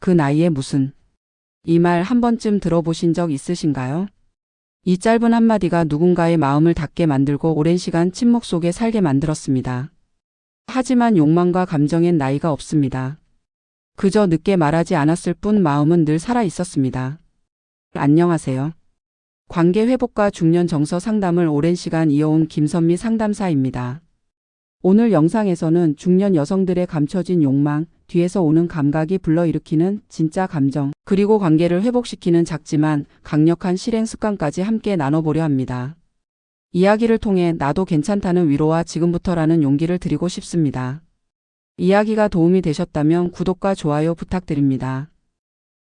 그 나이에 무슨. 이 말 한 번쯤 들어보신 적 있으신가요? 이 짧은 한마디가 누군가의 마음을 닫게 만들고 오랜 시간 침묵 속에 살게 만들었습니다. 하지만 욕망과 감정엔 나이가 없습니다. 그저 늦게 말하지 않았을 뿐 마음은 늘 살아 있었습니다. 안녕하세요. 관계 회복과 중년 정서 상담을 오랜 시간 이어온 김선미 상담사입니다. 오늘 영상에서는 중년 여성들의 감춰진 욕망, 뒤에서 오는 감각이 불러일으키는 진짜 감정, 그리고 관계를 회복시키는 작지만 강력한 실행 습관까지 함께 나눠보려 합니다. 이야기를 통해 나도 괜찮다는 위로와 지금부터라는 용기를 드리고 싶습니다. 이야기가 도움이 되셨다면 구독과 좋아요 부탁드립니다.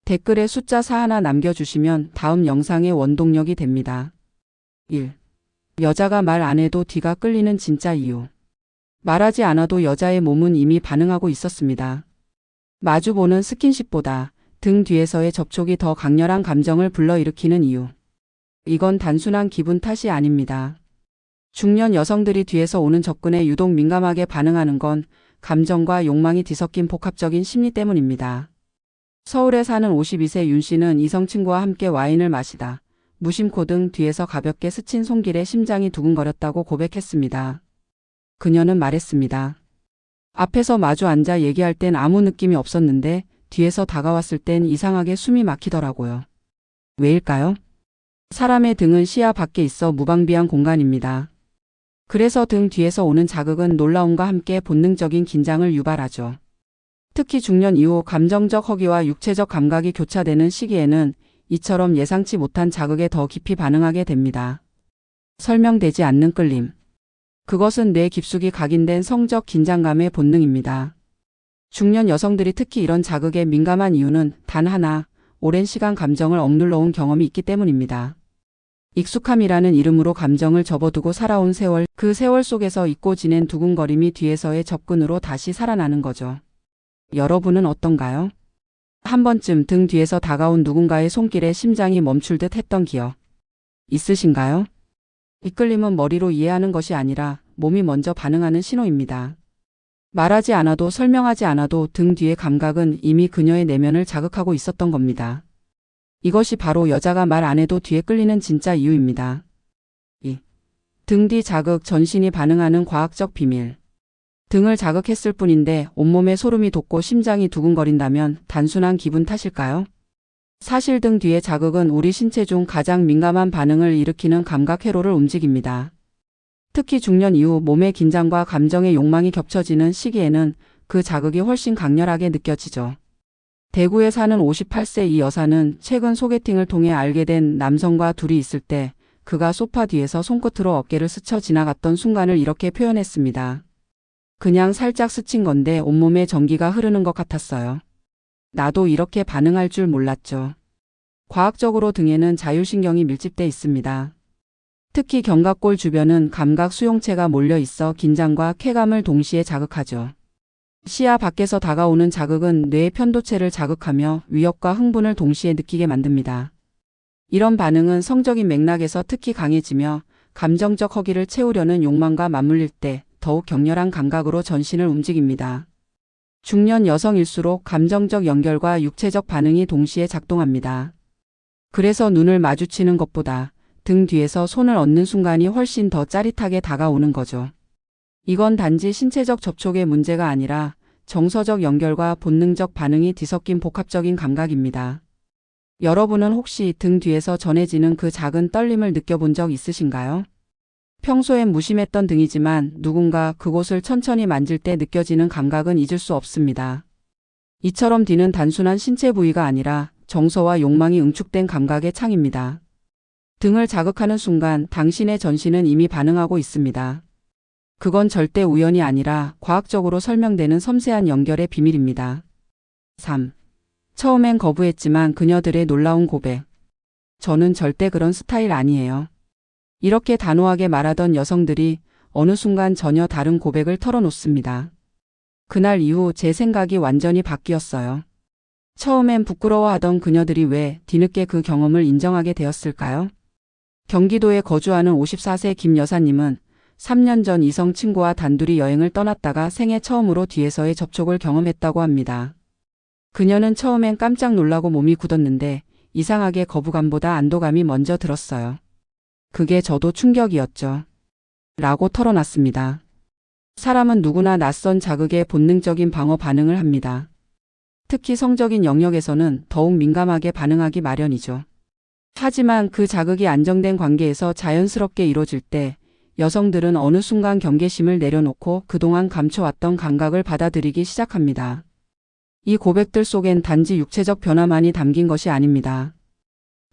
댓글에 숫자 4 하나 남겨주시면 다음 영상의 원동력이 됩니다. 1. 여자가 말 안 해도 뒤가 끌리는 진짜 이유. 말하지 않아도 여자의 몸은 이미 반응하고 있었습니다. 마주보는 스킨십보다 등 뒤에서의 접촉이 더 강렬한 감정을 불러일으키는 이유. 이건 단순한 기분 탓이 아닙니다. 중년 여성들이 뒤에서 오는 접근에 유독 민감하게 반응하는 건 감정과 욕망이 뒤섞인 복합적인 심리 때문입니다. 서울에 사는 52세 윤 씨는 이성 친구와 함께 와인을 마시다 무심코 등 뒤에서 가볍게 스친 손길에 심장이 두근거렸다고 고백했습니다. 그녀는 말했습니다. 앞에서 마주 앉아 얘기할 땐 아무 느낌이 없었는데 뒤에서 다가왔을 땐 이상하게 숨이 막히더라고요. 왜일까요? 사람의 등은 시야 밖에 있어 무방비한 공간입니다. 그래서 등 뒤에서 오는 자극은 놀라움과 함께 본능적인 긴장을 유발하죠. 특히 중년 이후 감정적 허기와 육체적 감각이 교차되는 시기에는 이처럼 예상치 못한 자극에 더 깊이 반응하게 됩니다. 설명되지 않는 끌림. 그것은 뇌 깊숙이 각인된 성적 긴장감의 본능입니다. 중년 여성들이 특히 이런 자극에 민감한 이유는 단 하나, 오랜 시간 감정을 억눌러 온 경험이 있기 때문입니다. 익숙함이라는 이름으로 감정을 접어두고 살아온 세월, 그 세월 속에서 잊고 지낸 두근거림이 뒤에서의 접근으로 다시 살아나는 거죠. 여러분은 어떤가요? 한 번쯤 등 뒤에서 다가온 누군가의 손길에 심장이 멈출 듯 했던 기억 있으신가요? 이끌림은 머리로 이해하는 것이 아니라 몸이 먼저 반응하는 신호입니다. 말하지 않아도 설명하지 않아도 등 뒤의 감각은 이미 그녀의 내면을 자극하고 있었던 겁니다. 이것이 바로 여자가 말 안 해도 뒤에 끌리는 진짜 이유입니다. 2. 등 뒤 자극, 전신이 반응하는 과학적 비밀. 등을 자극했을 뿐인데 온몸에 소름이 돋고 심장이 두근거린다면 단순한 기분 탓일까요? 사실 등 뒤의 자극은 우리 신체 중 가장 민감한 반응을 일으키는 감각 회로를 움직입니다. 특히 중년 이후 몸의 긴장과 감정의 욕망이 겹쳐지는 시기에는 그 자극이 훨씬 강렬하게 느껴지죠. 대구에 사는 58세 이 여사는 최근 소개팅을 통해 알게 된 남성과 둘이 있을 때 그가 소파 뒤에서 손끝으로 어깨를 스쳐 지나갔던 순간을 이렇게 표현했습니다. 그냥 살짝 스친 건데 온몸에 전기가 흐르는 것 같았어요. 나도 이렇게 반응할 줄 몰랐죠. 과학적으로 등에는 자율신경이 밀집돼 있습니다. 특히 견갑골 주변은 감각 수용체가 몰려 있어 긴장과 쾌감을 동시에 자극하죠. 시야 밖에서 다가오는 자극은 뇌의 편도체를 자극하며 위협과 흥분을 동시에 느끼게 만듭니다. 이런 반응은 성적인 맥락에서 특히 강해지며 감정적 허기를 채우려는 욕망과 맞물릴 때 더욱 격렬한 감각으로 전신을 움직입니다. 중년 여성일수록 감정적 연결과 육체적 반응이 동시에 작동합니다. 그래서 눈을 마주치는 것보다 등 뒤에서 손을 얹는 순간이 훨씬 더 짜릿하게 다가오는 거죠. 이건 단지 신체적 접촉의 문제가 아니라 정서적 연결과 본능적 반응이 뒤섞인 복합적인 감각입니다. 여러분은 혹시 등 뒤에서 전해지는 그 작은 떨림을 느껴본 적 있으신가요? 평소엔 무심했던 등이지만 누군가 그곳을 천천히 만질 때 느껴지는 감각은 잊을 수 없습니다. 이처럼 뒤는 단순한 신체 부위가 아니라 정서와 욕망이 응축된 감각의 창입니다. 등을 자극하는 순간 당신의 전신은 이미 반응하고 있습니다. 그건 절대 우연이 아니라 과학적으로 설명되는 섬세한 연결의 비밀입니다. 3. 처음엔 거부했지만 그녀들의 놀라운 고백. 저는 절대 그런 스타일 아니에요. 이렇게 단호하게 말하던 여성들이 어느 순간 전혀 다른 고백을 털어놓습니다. 그날 이후 제 생각이 완전히 바뀌었어요. 처음엔 부끄러워하던 그녀들이 왜 뒤늦게 그 경험을 인정하게 되었을까요? 경기도에 거주하는 54세 김 여사님은 3년 전 이성 친구와 단둘이 여행을 떠났다가 생애 처음으로 뒤에서의 접촉을 경험했다고 합니다. 그녀는 처음엔 깜짝 놀라고 몸이 굳었는데 이상하게 거부감보다 안도감이 먼저 들었어요. 그게 저도 충격이었죠. 라고 털어놨습니다. 사람은 누구나 낯선 자극에 본능적인 방어 반응을 합니다. 특히 성적인 영역에서는 더욱 민감하게 반응하기 마련이죠. 하지만 그 자극이 안정된 관계에서 자연스럽게 이루어질 때 여성들은 어느 순간 경계심을 내려놓고 그동안 감춰왔던 감각을 받아들이기 시작합니다. 이 고백들 속엔 단지 육체적 변화만이 담긴 것이 아닙니다.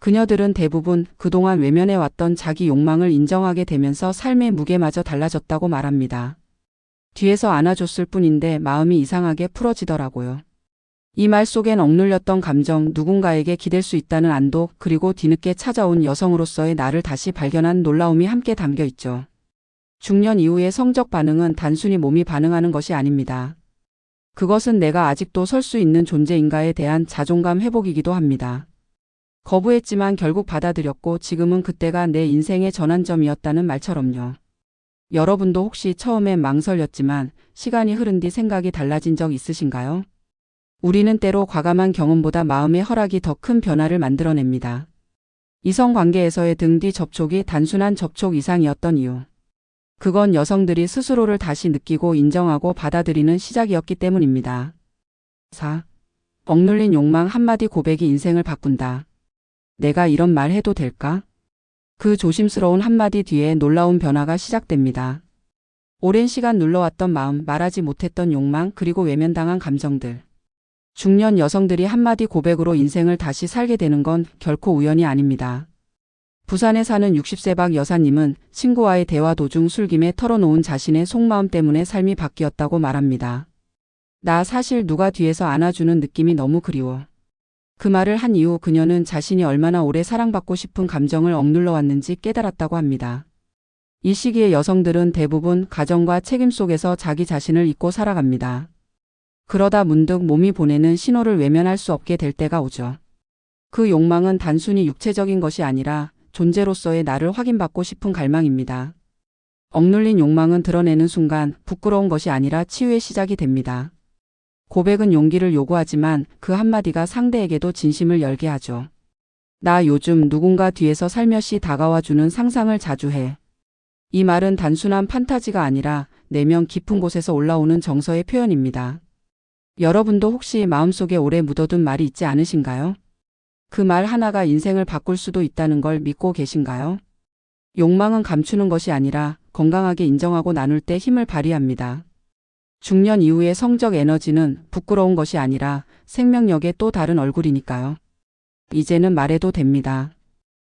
그녀들은 대부분 그동안 외면해왔던 자기 욕망을 인정하게 되면서 삶의 무게마저 달라졌다고 말합니다. 뒤에서 안아줬을 뿐인데 마음이 이상하게 풀어지더라고요. 이 말 속엔 억눌렸던 감정, 누군가에게 기댈 수 있다는 안도, 그리고 뒤늦게 찾아온 여성으로서의 나를 다시 발견한 놀라움이 함께 담겨 있죠. 중년 이후의 성적 반응은 단순히 몸이 반응하는 것이 아닙니다. 그것은 내가 아직도 설 수 있는 존재인가에 대한 자존감 회복이기도 합니다. 거부했지만 결국 받아들였고 지금은 그때가 내 인생의 전환점이었다는 말처럼요. 여러분도 혹시 처음엔 망설였지만 시간이 흐른 뒤 생각이 달라진 적 있으신가요? 우리는 때로 과감한 경험보다 마음의 허락이 더 큰 변화를 만들어냅니다. 이성관계에서의 등 뒤 접촉이 단순한 접촉 이상이었던 이유. 그건 여성들이 스스로를 다시 느끼고 인정하고 받아들이는 시작이었기 때문입니다. 4. 억눌린 욕망 한마디 고백이 인생을 바꾼다. 내가 이런 말 해도 될까? 그 조심스러운 한마디 뒤에 놀라운 변화가 시작됩니다. 오랜 시간 눌러왔던 마음, 말하지 못했던 욕망, 그리고 외면당한 감정들. 중년 여성들이 한마디 고백으로 인생을 다시 살게 되는 건 결코 우연이 아닙니다. 부산에 사는 60세 박 여사님은 친구와의 대화 도중 술김에 털어놓은 자신의 속마음 때문에 삶이 바뀌었다고 말합니다. 나 사실 누가 뒤에서 안아주는 느낌이 너무 그리워. 그 말을 한 이후 그녀는 자신이 얼마나 오래 사랑받고 싶은 감정을 억눌러 왔는지 깨달았다고 합니다. 이 시기의 여성들은 대부분 가정과 책임 속에서 자기 자신을 잊고 살아갑니다. 그러다 문득 몸이 보내는 신호를 외면할 수 없게 될 때가 오죠. 그 욕망은 단순히 육체적인 것이 아니라 존재로서의 나를 확인받고 싶은 갈망입니다. 억눌린 욕망은 드러내는 순간 부끄러운 것이 아니라 치유의 시작이 됩니다. 고백은 용기를 요구하지만 그 한마디가 상대에게도 진심을 열게 하죠. 나 요즘 누군가 뒤에서 살며시 다가와주는 상상을 자주 해. 이 말은 단순한 판타지가 아니라 내면 깊은 곳에서 올라오는 정서의 표현입니다. 여러분도 혹시 마음속에 오래 묻어둔 말이 있지 않으신가요? 그 말 하나가 인생을 바꿀 수도 있다는 걸 믿고 계신가요? 욕망은 감추는 것이 아니라 건강하게 인정하고 나눌 때 힘을 발휘합니다. 중년 이후의 성적 에너지는 부끄러운 것이 아니라 생명력의 또 다른 얼굴이니까요. 이제는 말해도 됩니다.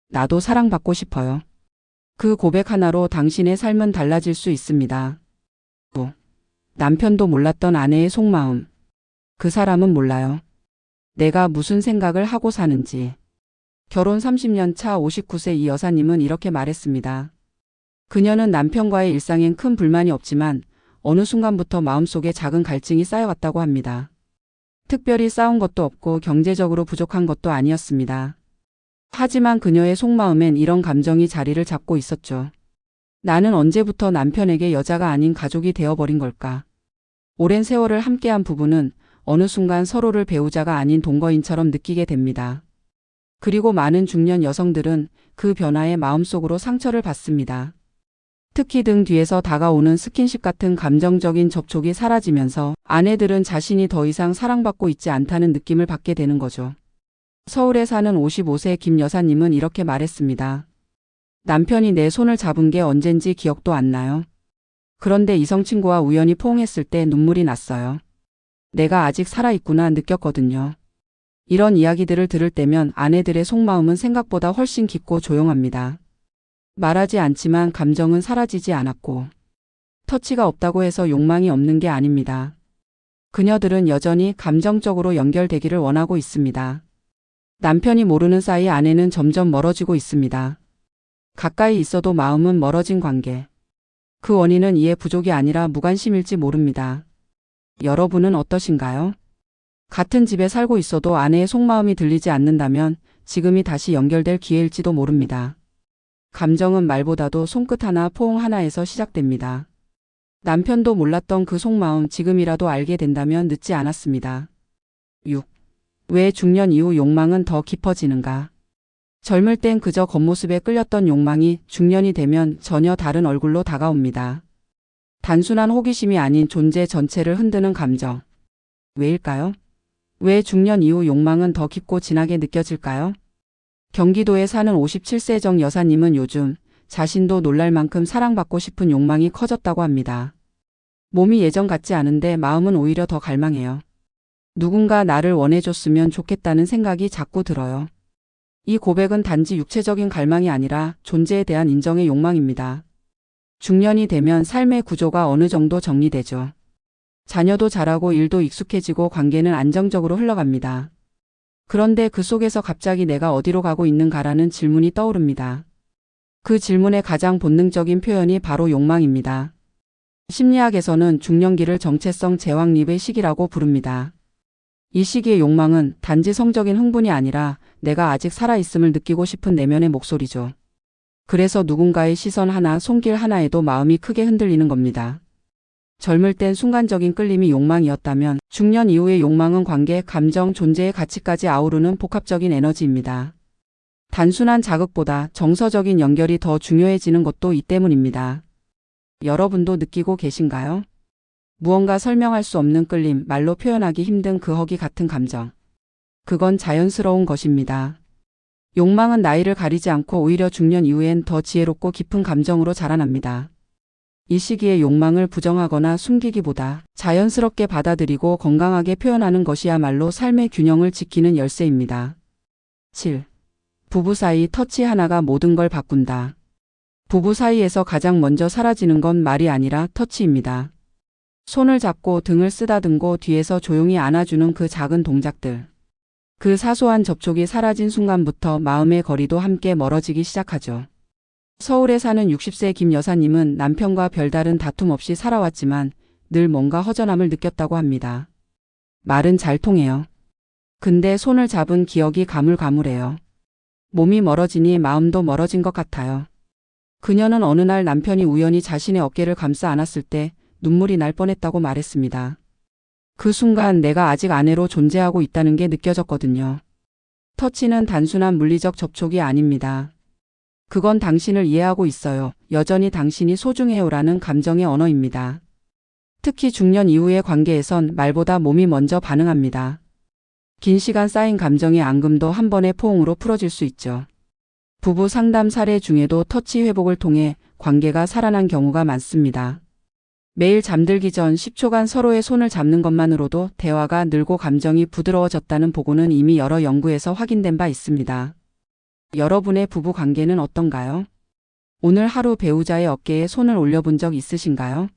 나도 사랑받고 싶어요. 그 고백 하나로 당신의 삶은 달라질 수 있습니다. 남편도 몰랐던 아내의 속마음. 그 사람은 몰라요. 내가 무슨 생각을 하고 사는지. 결혼 30년 차 59세 이 여사님은 이렇게 말했습니다. 그녀는 남편과의 일상엔 큰 불만이 없지만 어느 순간부터 마음속에 작은 갈증이 쌓여왔다고 합니다. 특별히 싸운 것도 없고 경제적으로 부족한 것도 아니었습니다. 하지만 그녀의 속마음엔 이런 감정이 자리를 잡고 있었죠. 나는 언제부터 남편에게 여자가 아닌 가족이 되어버린 걸까? 오랜 세월을 함께한 부부는 어느 순간 서로를 배우자가 아닌 동거인처럼 느끼게 됩니다. 그리고 많은 중년 여성들은 그 변화에 마음속으로 상처를 받습니다. 특히 등 뒤에서 다가오는 스킨십 같은 감정적인 접촉이 사라지면서 아내들은 자신이 더 이상 사랑받고 있지 않다는 느낌을 받게 되는 거죠. 서울에 사는 55세 김 여사님은 이렇게 말했습니다. 남편이 내 손을 잡은 게 언젠지 기억도 안 나요. 그런데 이성 친구와 우연히 포옹했을 때 눈물이 났어요. 내가 아직 살아있구나 느꼈거든요. 이런 이야기들을 들을 때면 아내들의 속마음은 생각보다 훨씬 깊고 조용합니다. 말하지 않지만 감정은 사라지지 않았고 터치가 없다고 해서 욕망이 없는 게 아닙니다. 그녀들은 여전히 감정적으로 연결되기를 원하고 있습니다. 남편이 모르는 사이 아내는 점점 멀어지고 있습니다. 가까이 있어도 마음은 멀어진 관계. 그 원인은 이해 부족이 아니라 무관심일지 모릅니다. 여러분은 어떠신가요? 같은 집에 살고 있어도 아내의 속마음이 들리지 않는다면 지금이 다시 연결될 기회일지도 모릅니다. 감정은 말보다도 손끝 하나, 포옹 하나에서 시작됩니다. 남편도 몰랐던 그 속마음 지금이라도 알게 된다면 늦지 않았습니다. 6. 왜 중년 이후 욕망은 더 깊어지는가? 젊을 땐 그저 겉모습에 끌렸던 욕망이 중년이 되면 전혀 다른 얼굴로 다가옵니다. 단순한 호기심이 아닌 존재 전체를 흔드는 감정. 왜일까요? 왜 중년 이후 욕망은 더 깊고 진하게 느껴질까요? 경기도에 사는 57세 정 여사님은 요즘 자신도 놀랄 만큼 사랑받고 싶은 욕망이 커졌다고 합니다. 몸이 예전 같지 않은데 마음은 오히려 더 갈망해요. 누군가 나를 원해줬으면 좋겠다는 생각이 자꾸 들어요. 이 고백은 단지 육체적인 갈망이 아니라 존재에 대한 인정의 욕망입니다. 중년이 되면 삶의 구조가 어느 정도 정리되죠. 자녀도 자라고 일도 익숙해지고 관계는 안정적으로 흘러갑니다. 그런데 그 속에서 갑자기 내가 어디로 가고 있는가라는 질문이 떠오릅니다. 그 질문의 가장 본능적인 표현이 바로 욕망입니다. 심리학에서는 중년기를 정체성 재확립의 시기라고 부릅니다. 이 시기의 욕망은 단지 성적인 흥분이 아니라 내가 아직 살아있음을 느끼고 싶은 내면의 목소리죠. 그래서 누군가의 시선 하나, 손길 하나에도 마음이 크게 흔들리는 겁니다. 젊을 땐 순간적인 끌림이 욕망이었다면 중년 이후의 욕망은 관계, 감정, 존재의 가치까지 아우르는 복합적인 에너지입니다. 단순한 자극보다 정서적인 연결이 더 중요해지는 것도 이 때문입니다. 여러분도 느끼고 계신가요? 무언가 설명할 수 없는 끌림, 말로 표현하기 힘든 그 허기 같은 감정. 그건 자연스러운 것입니다. 욕망은 나이를 가리지 않고 오히려 중년 이후엔 더 지혜롭고 깊은 감정으로 자라납니다. 이 시기에 욕망을 부정하거나 숨기기보다 자연스럽게 받아들이고 건강하게 표현하는 것이야말로 삶의 균형을 지키는 열쇠입니다. 7. 부부 사이 터치 하나가 모든 걸 바꾼다. 부부 사이에서 가장 먼저 사라지는 건 말이 아니라 터치입니다. 손을 잡고 등을 쓰다듬고 뒤에서 조용히 안아주는 그 작은 동작들. 그 사소한 접촉이 사라진 순간부터 마음의 거리도 함께 멀어지기 시작하죠. 서울에 사는 60세 김 여사님은 남편과 별다른 다툼 없이 살아왔지만 늘 뭔가 허전함을 느꼈다고 합니다. 말은 잘 통해요. 근데 손을 잡은 기억이 가물가물해요. 몸이 멀어지니 마음도 멀어진 것 같아요. 그녀는 어느 날 남편이 우연히 자신의 어깨를 감싸 안았을 때 눈물이 날 뻔했다고 말했습니다. 그 순간 내가 아직 아내로 존재하고 있다는 게 느껴졌거든요. 터치는 단순한 물리적 접촉이 아닙니다. 그건 당신을 이해하고 있어요. 여전히 당신이 소중해요라는 감정의 언어입니다. 특히 중년 이후의 관계에선 말보다 몸이 먼저 반응합니다. 긴 시간 쌓인 감정의 앙금도 한 번의 포옹으로 풀어질 수 있죠. 부부 상담 사례 중에도 터치 회복을 통해 관계가 살아난 경우가 많습니다. 매일 잠들기 전 10초간 서로의 손을 잡는 것만으로도 대화가 늘고 감정이 부드러워졌다는 보고는 이미 여러 연구에서 확인된 바 있습니다. 여러분의 부부 관계는 어떤가요? 오늘 하루 배우자의 어깨에 손을 올려본 적 있으신가요?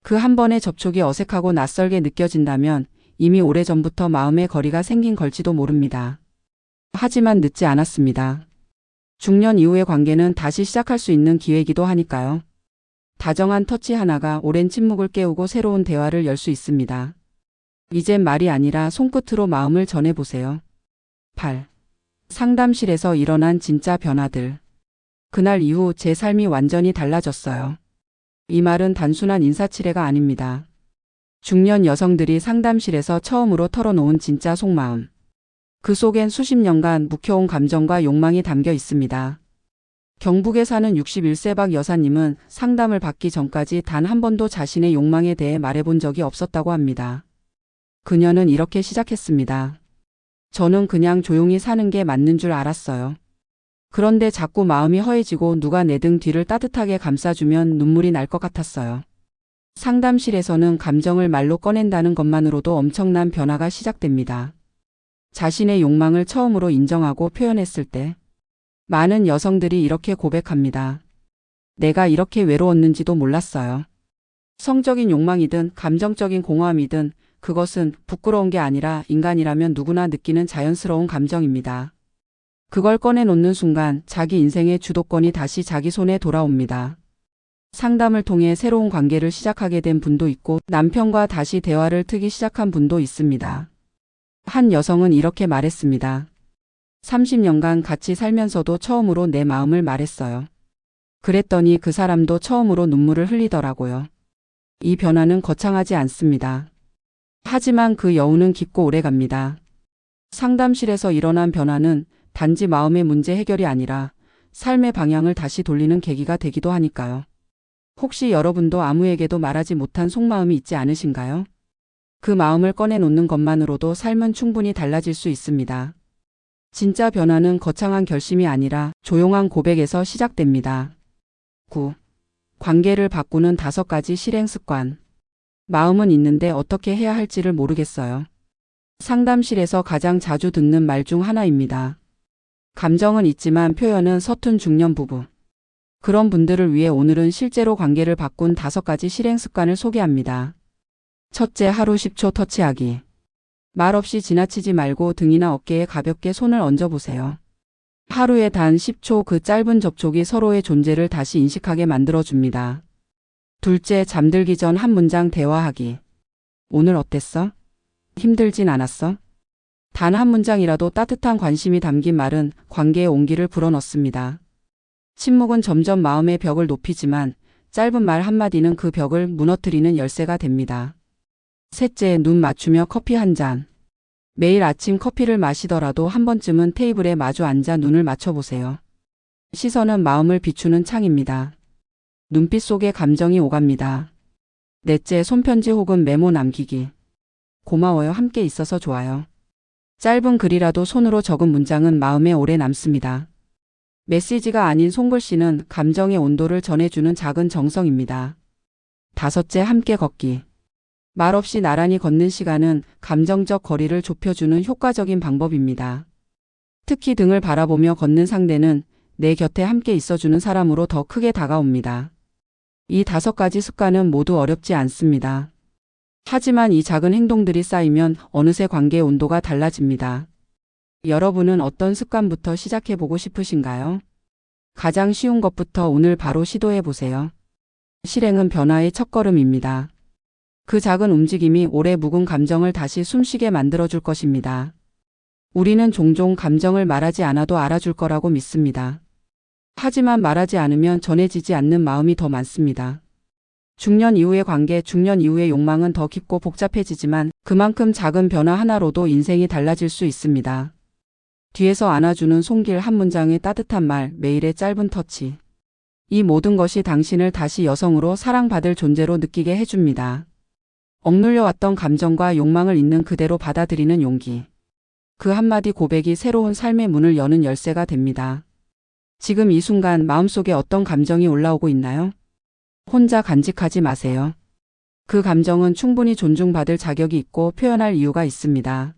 그 한 번의 접촉이 어색하고 낯설게 느껴진다면 이미 오래전부터 마음의 거리가 생긴 걸지도 모릅니다. 하지만 늦지 않았습니다. 중년 이후의 관계는 다시 시작할 수 있는 기회이기도 하니까요. 다정한 터치 하나가 오랜 침묵을 깨우고 새로운 대화를 열 수 있습니다. 이젠 말이 아니라 손끝으로 마음을 전해보세요. 8. 상담실에서 일어난 진짜 변화들. 그날 이후 제 삶이 완전히 달라졌어요. 이 말은 단순한 인사치레가 아닙니다. 중년 여성들이 상담실에서 처음으로 털어놓은 진짜 속마음. 그 속엔 수십 년간 묵혀온 감정과 욕망이 담겨 있습니다. 경북에 사는 61세 박 여사님은 상담을 받기 전까지 단 한 번도 자신의 욕망에 대해 말해본 적이 없었다고 합니다. 그녀는 이렇게 시작했습니다. 저는 그냥 조용히 사는 게 맞는 줄 알았어요. 그런데 자꾸 마음이 허해지고 누가 내 등 뒤를 따뜻하게 감싸주면 눈물이 날 것 같았어요. 상담실에서는 감정을 말로 꺼낸다는 것만으로도 엄청난 변화가 시작됩니다. 자신의 욕망을 처음으로 인정하고 표현했을 때 많은 여성들이 이렇게 고백합니다. 내가 이렇게 외로웠는지도 몰랐어요. 성적인 욕망이든 감정적인 공허함이든 그것은 부끄러운 게 아니라 인간이라면 누구나 느끼는 자연스러운 감정입니다. 그걸 꺼내놓는 순간 자기 인생의 주도권이 다시 자기 손에 돌아옵니다. 상담을 통해 새로운 관계를 시작하게 된 분도 있고 남편과 다시 대화를 트기 시작한 분도 있습니다. 한 여성은 이렇게 말했습니다. 30년간 같이 살면서도 처음으로 내 마음을 말했어요. 그랬더니 그 사람도 처음으로 눈물을 흘리더라고요. 이 변화는 거창하지 않습니다. 하지만 그 여운은 깊고 오래갑니다. 상담실에서 일어난 변화는 단지 마음의 문제 해결이 아니라 삶의 방향을 다시 돌리는 계기가 되기도 하니까요. 혹시 여러분도 아무에게도 말하지 못한 속마음이 있지 않으신가요? 그 마음을 꺼내놓는 것만으로도 삶은 충분히 달라질 수 있습니다. 진짜 변화는 거창한 결심이 아니라 조용한 고백에서 시작됩니다. 9. 관계를 바꾸는 5가지 실행 습관. 마음은 있는데 어떻게 해야 할지를 모르겠어요. 상담실에서 가장 자주 듣는 말 중 하나입니다. 감정은 있지만 표현은 서툰 중년 부부. 그런 분들을 위해 오늘은 실제로 관계를 바꾼 5가지 실행 습관을 소개합니다. 첫째, 하루 10초 터치하기. 말 없이 지나치지 말고 등이나 어깨에 가볍게 손을 얹어보세요. 하루에 단 10초 그 짧은 접촉이 서로의 존재를 다시 인식하게 만들어줍니다. 둘째, 잠들기 전 한 문장 대화하기. 오늘 어땠어? 힘들진 않았어? 단 한 문장이라도 따뜻한 관심이 담긴 말은 관계의 온기를 불어넣습니다. 침묵은 점점 마음의 벽을 높이지만 짧은 말 한마디는 그 벽을 무너뜨리는 열쇠가 됩니다. 셋째, 눈 맞추며 커피 한 잔. 매일 아침 커피를 마시더라도 한 번쯤은 테이블에 마주 앉아 눈을 맞춰보세요. 시선은 마음을 비추는 창입니다. 눈빛 속에 감정이 오갑니다. 넷째, 손편지 혹은 메모 남기기. 고마워요. 함께 있어서 좋아요. 짧은 글이라도 손으로 적은 문장은 마음에 오래 남습니다. 메시지가 아닌 손글씨는 감정의 온도를 전해주는 작은 정성입니다. 다섯째, 함께 걷기. 말 없이 나란히 걷는 시간은 감정적 거리를 좁혀주는 효과적인 방법입니다. 특히 등을 바라보며 걷는 상대는 내 곁에 함께 있어주는 사람으로 더 크게 다가옵니다. 이 5가지 습관은 모두 어렵지 않습니다. 하지만 이 작은 행동들이 쌓이면 어느새 관계의 온도가 달라집니다. 여러분은 어떤 습관부터 시작해보고 싶으신가요? 가장 쉬운 것부터 오늘 바로 시도해보세요. 실행은 변화의 첫걸음입니다. 그 작은 움직임이 오래 묵은 감정을 다시 숨쉬게 만들어줄 것입니다. 우리는 종종 감정을 말하지 않아도 알아줄 거라고 믿습니다. 하지만 말하지 않으면 전해지지 않는 마음이 더 많습니다. 중년 이후의 관계, 중년 이후의 욕망은 더 깊고 복잡해지지만 그만큼 작은 변화 하나로도 인생이 달라질 수 있습니다. 뒤에서 안아주는 손길 한 문장의 따뜻한 말, 매일의 짧은 터치. 이 모든 것이 당신을 다시 여성으로 사랑받을 존재로 느끼게 해줍니다. 억눌려왔던 감정과 욕망을 있는 그대로 받아들이는 용기. 그 한마디 고백이 새로운 삶의 문을 여는 열쇠가 됩니다. 지금 이 순간 마음속에 어떤 감정이 올라오고 있나요? 혼자 간직하지 마세요. 그 감정은 충분히 존중받을 자격이 있고 표현할 이유가 있습니다.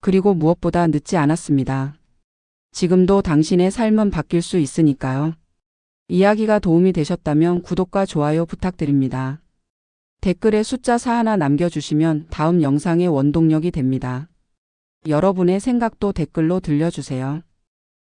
그리고 무엇보다 늦지 않았습니다. 지금도 당신의 삶은 바뀔 수 있으니까요. 이야기가 도움이 되셨다면 구독과 좋아요 부탁드립니다. 댓글에 숫자 4 하나 남겨주시면 다음 영상의 원동력이 됩니다. 여러분의 생각도 댓글로 들려주세요.